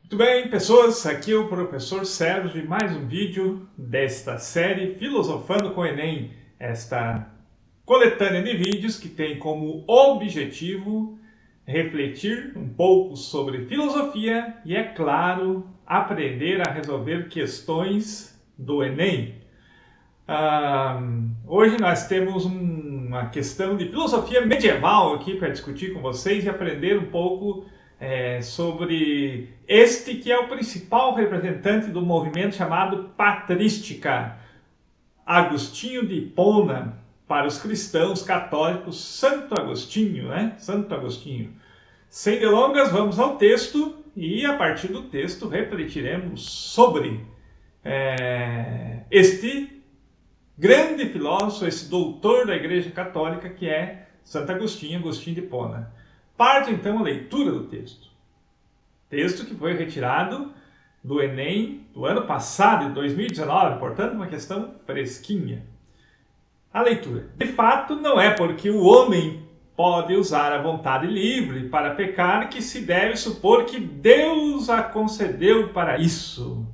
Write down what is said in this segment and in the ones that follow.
Muito bem, pessoas, aqui é o professor Sérgio e mais um vídeo desta série Filosofando com o Enem, esta coletânea de vídeos que tem como objetivo refletir um pouco sobre filosofia e, é claro, aprender a resolver questões do Enem. Hoje nós temos uma questão de filosofia medieval aqui para discutir com vocês e aprender um pouco sobre este que é o principal representante do movimento chamado patrística, Agostinho de Hipona, para os cristãos católicos, Santo Agostinho, né? Santo Agostinho. Sem delongas, vamos ao texto e a partir do texto refletiremos sobre este grande filósofo, esse doutor da Igreja Católica que é Santo Agostinho, Agostinho de Hipona. Parto então a leitura do texto. Texto que foi retirado do Enem do ano passado, de 2019, portanto uma questão fresquinha. A leitura. De fato, não é porque o homem pode usar a vontade livre para pecar que se deve supor que Deus a concedeu para isso.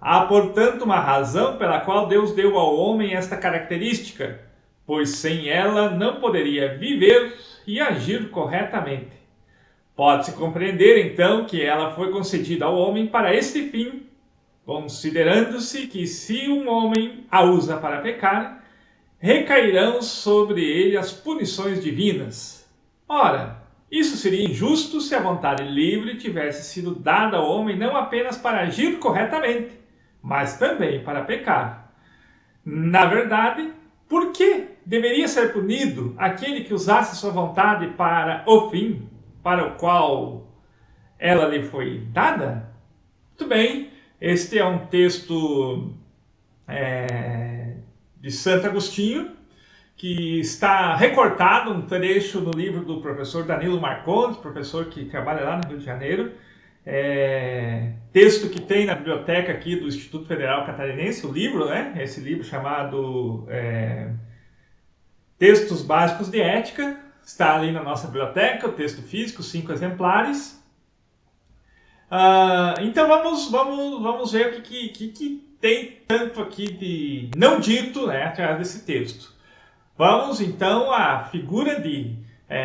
Há, portanto, uma razão pela qual Deus deu ao homem esta característica, pois sem ela não poderia viver e agir corretamente. Pode-se compreender, então, que ela foi concedida ao homem para este fim, considerando-se que se um homem a usa para pecar, recairão sobre ele as punições divinas. Ora, isso seria injusto se a vontade livre tivesse sido dada ao homem não apenas para agir corretamente, mas também para pecar. Na verdade, por que deveria ser punido aquele que usasse sua vontade para o fim para o qual ela lhe foi dada? Muito bem, este é um texto de Santo Agostinho, que está recortado, um trecho no livro do professor Danilo Marcondes, professor que trabalha lá no Rio de Janeiro. Texto que tem na biblioteca aqui do Instituto Federal Catarinense, o livro, né? Esse livro chamado Textos Básicos de Ética, está ali na nossa biblioteca, o texto físico, 5 exemplares. Então vamos ver o que tem tanto aqui de não dito, né, atrás desse texto. Vamos então à figura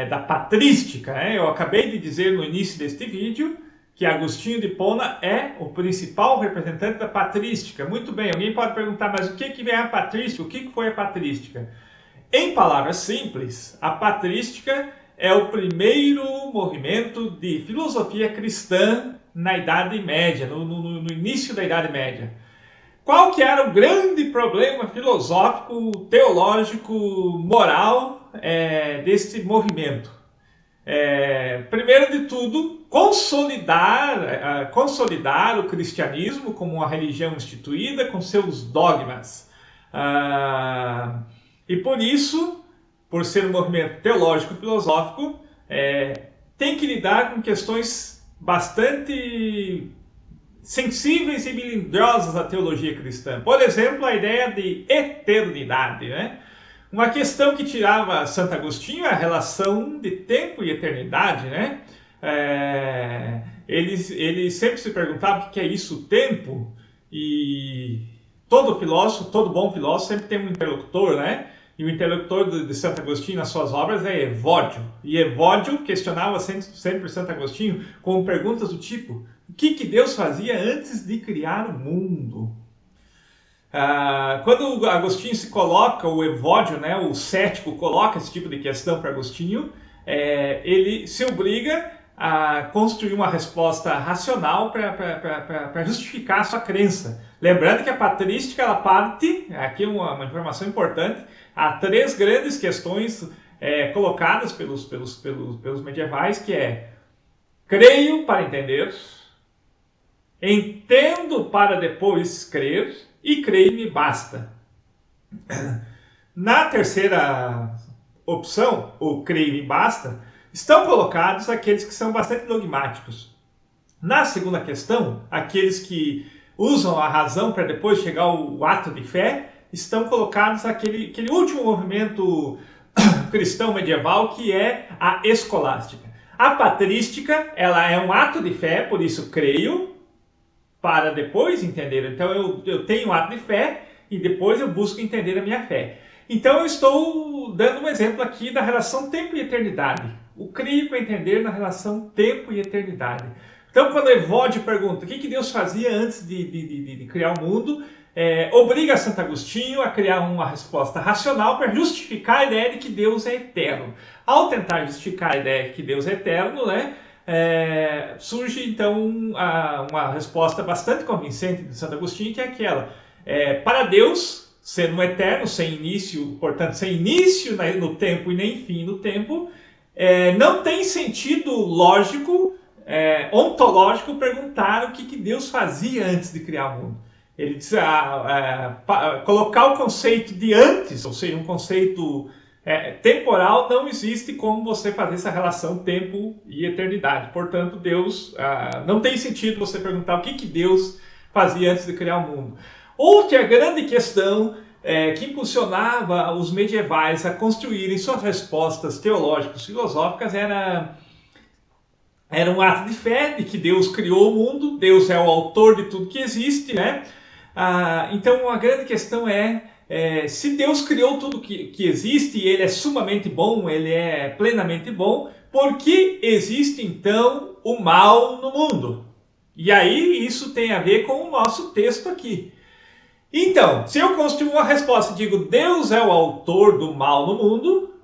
da patrística. Né? Eu acabei de dizer no início deste vídeo que Agostinho de Hipona é o principal representante da patrística. Muito bem, alguém pode perguntar, mas o que é a patrística? O que foi a patrística? Em palavras simples, a patrística é o primeiro movimento de filosofia cristã na Idade Média, no início da Idade Média. Qual que era o grande problema filosófico, teológico, moral deste movimento? Primeiro de tudo, consolidar o cristianismo como uma religião instituída com seus dogmas. E por isso, por ser um movimento teológico-filosófico, tem que lidar com questões bastante sensíveis e melindrosas à teologia cristã. Por exemplo, a ideia de eternidade, né? Uma questão que tirava Santo Agostinho é a relação de tempo e eternidade, né? Ele sempre se perguntava o que é isso, o tempo, e todo filósofo, todo bom filósofo sempre tem um interlocutor, né? E o interlocutor de Santo Agostinho nas suas obras é Evódio. E Evódio questionava sempre Santo Agostinho com perguntas do tipo: o que Deus fazia antes de criar o mundo? Quando Agostinho se coloca, o Evódio, né, o cético, coloca esse tipo de questão para Agostinho, ele se obriga a construir uma resposta racional para justificar a sua crença. Lembrando que a patrística ela parte, aqui uma informação importante, há 3 grandes questões colocadas pelos medievais, que é: creio para entender, entendo para depois crer e creio me basta. Na terceira opção, o creio me basta, estão colocados aqueles que são bastante dogmáticos. Na segunda questão, aqueles que usam a razão para depois chegar ao ato de fé, estão colocados aquele último movimento cristão medieval que é a escolástica. A patrística, ela é um ato de fé, por isso creio, para depois entender. Então eu tenho um ato de fé e depois eu busco entender a minha fé. Então eu estou dando um exemplo aqui da relação tempo e eternidade. O creio para entender na relação tempo e eternidade. Então quando Evódio pergunta o que Deus fazia antes de criar o mundo, obriga Santo Agostinho a criar uma resposta racional para justificar a ideia de que Deus é eterno. Ao tentar justificar a ideia de que Deus é eterno, né, surge então uma resposta bastante convincente de Santo Agostinho, que é aquela: para Deus, sendo eterno, sem início, portanto sem início no tempo e nem fim no tempo, não tem sentido lógico, ontológico, perguntar o que Deus fazia antes de criar o mundo. Ele diz colocar o conceito de antes, ou seja, um conceito temporal, não existe como você fazer essa relação tempo e eternidade. Portanto, Deus não tem sentido você perguntar o que Deus fazia antes de criar o mundo. Outra grande questão que impulsionava os medievais a construírem suas respostas teológicas, filosóficas, era um ato de fé de que Deus criou o mundo, Deus é o autor de tudo que existe, né? Então a grande questão se Deus criou tudo que existe e ele é sumamente bom, ele é plenamente bom, por que existe então o mal no mundo? E aí isso tem a ver com o nosso texto aqui. Então, se eu construir uma resposta e digo Deus é o autor do mal no mundo,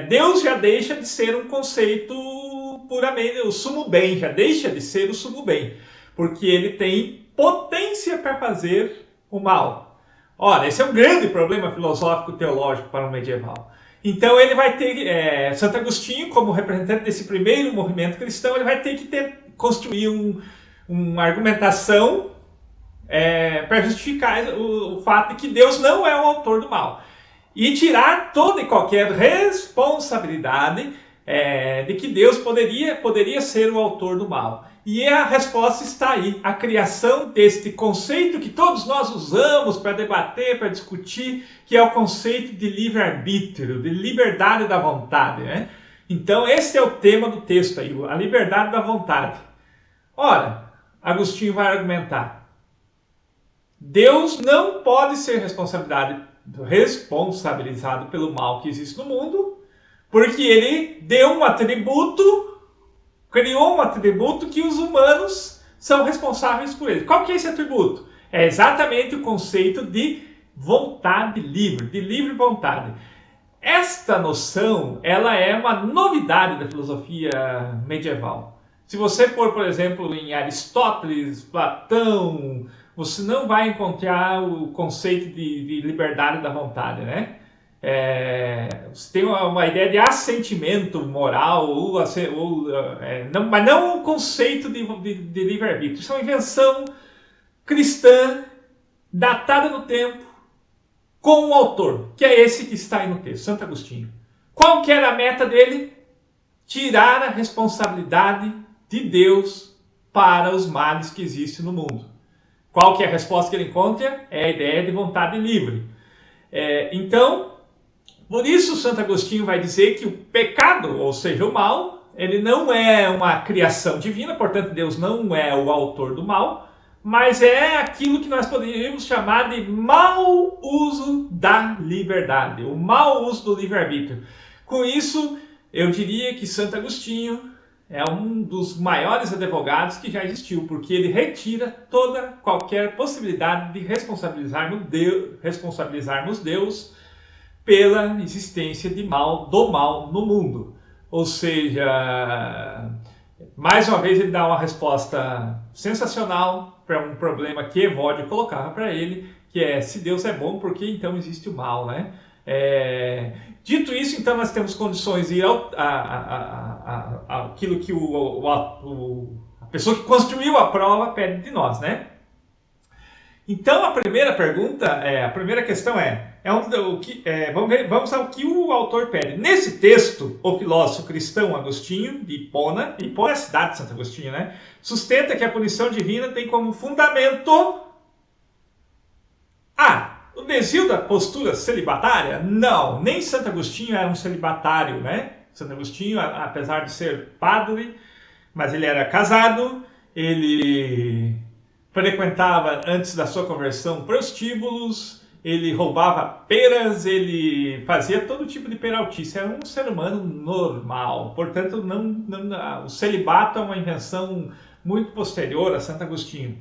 Deus já deixa de ser um conceito puramente o sumo bem, já deixa de ser o sumo bem, porque ele tem potência para fazer o mal. Ora, esse é um grande problema filosófico teológico para um medieval. Então ele vai ter, Santo Agostinho, como representante desse primeiro movimento cristão, ele vai ter que construir uma argumentação para justificar o fato de que Deus não é o autor do mal. E tirar toda e qualquer responsabilidade de que Deus poderia ser o autor do mal. E a resposta está aí, a criação deste conceito que todos nós usamos para debater, para discutir, que é o conceito de livre-arbítrio, de liberdade da vontade, né? Então esse é o tema do texto aí, a liberdade da vontade. Ora, Agostinho vai argumentar: Deus não pode ser responsabilizado pelo mal que existe no mundo, porque ele criou um atributo que os humanos são responsáveis por ele. Qual que é esse atributo? É exatamente o conceito de vontade livre, de livre vontade. Esta noção, ela é uma novidade da filosofia medieval. Se você for, por exemplo, em Aristóteles, Platão, você não vai encontrar o conceito de liberdade da vontade, né? Você tem uma ideia de assentimento moral, mas não o conceito de livre-arbítrio. Isso é uma invenção cristã, datada no tempo, com o autor, que é esse que está aí no texto, Santo Agostinho. Qual que era a meta dele? Tirar a responsabilidade de Deus para os males que existem no mundo. Qual que é a resposta que ele encontra? É a ideia de vontade livre. Então, por isso Santo Agostinho vai dizer que o pecado, ou seja, o mal, ele não é uma criação divina, portanto Deus não é o autor do mal, mas é aquilo que nós poderíamos chamar de mau uso da liberdade, o mau uso do livre-arbítrio. Com isso, eu diria que Santo Agostinho é um dos maiores advogados que já existiu, porque ele retira qualquer possibilidade de responsabilizarmos Deus pela existência do mal no mundo. Ou seja, mais uma vez ele dá uma resposta sensacional para um problema que Evódio colocava para ele, que é: se Deus é bom, por que então existe o mal, né? Dito isso, então nós temos condições de ir aquilo que a pessoa que construiu a prova pede de nós, né? Então a primeira questão vamos ao que o autor pede. Nesse texto, o filósofo cristão Agostinho, de Hipona é a cidade de Santo Agostinho, né? Sustenta que a punição divina tem como fundamento o desvio da postura celibatária? Não, nem Santo Agostinho era um celibatário, né? Santo Agostinho, apesar de ser padre, mas ele era casado, ele frequentava, antes da sua conversão, prostíbulos, ele roubava peras, ele fazia todo tipo de peraltice, era um ser humano normal. Portanto, o celibato é uma invenção muito posterior a Santo Agostinho.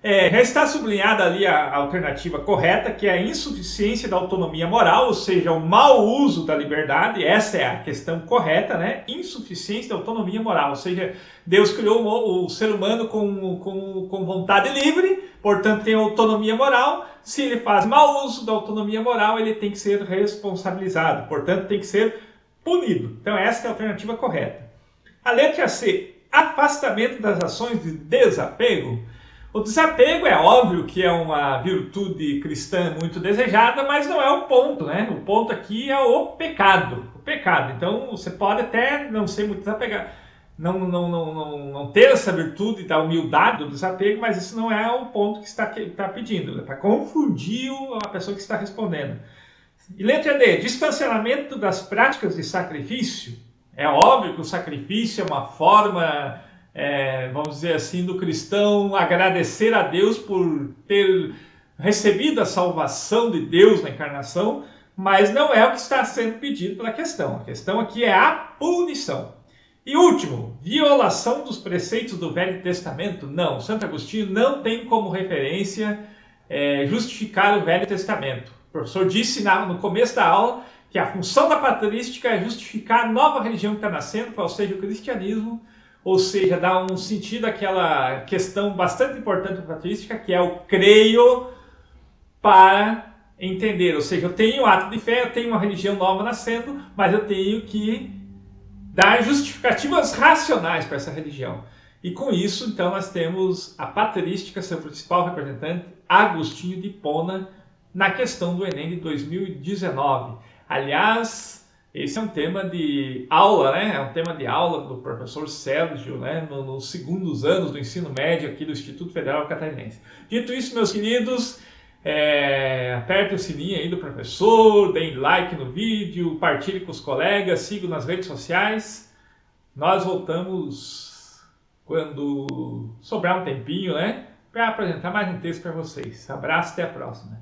Já está sublinhada ali a alternativa correta, que é a insuficiência da autonomia moral, ou seja, o mau uso da liberdade. Essa é a questão correta, né? Insuficiência da autonomia moral, ou seja, Deus criou o ser humano com vontade livre, portanto tem autonomia moral. Se ele faz mau uso da autonomia moral, ele tem que ser responsabilizado, portanto tem que ser punido. Então essa é a alternativa correta. A letra C, afastamento das ações de desapego. O desapego é óbvio que é uma virtude cristã muito desejada, mas não é o ponto, né? O ponto aqui é o pecado. O pecado. Então você pode até não ser muito desapegado, não ter essa virtude da humildade do desapego, mas isso não é o ponto que está pedindo. É para confundir a pessoa que está respondendo. E letra D, distanciamento das práticas de sacrifício. É óbvio que o sacrifício é uma forma, vamos dizer assim, do cristão agradecer a Deus por ter recebido a salvação de Deus na encarnação, mas não é o que está sendo pedido pela questão. A questão aqui é a punição. E último, violação dos preceitos do Velho Testamento. Não, Santo Agostinho não tem como referência justificar o Velho Testamento. O professor disse no começo da aula que a função da patrística é justificar a nova religião que está nascendo, qual seja o cristianismo, ou seja, dar um sentido àquela questão bastante importante da patrística, que é o creio para entender. Ou seja, eu tenho ato de fé, eu tenho uma religião nova nascendo, mas eu tenho que dar justificativas racionais para essa religião. E com isso, então, nós temos a patrística, seu principal representante, Agostinho de Hipona, na questão do Enem de 2019. Aliás, esse é um tema de aula, né? É um tema de aula do professor Sérgio, né? Nos segundos anos do ensino médio aqui do Instituto Federal Catarinense. Dito isso, meus queridos, aperte o sininho aí do professor, deem like no vídeo, partilhe com os colegas, sigam nas redes sociais. Nós voltamos quando sobrar um tempinho, né? Para apresentar mais um texto para vocês. Abraço, até a próxima.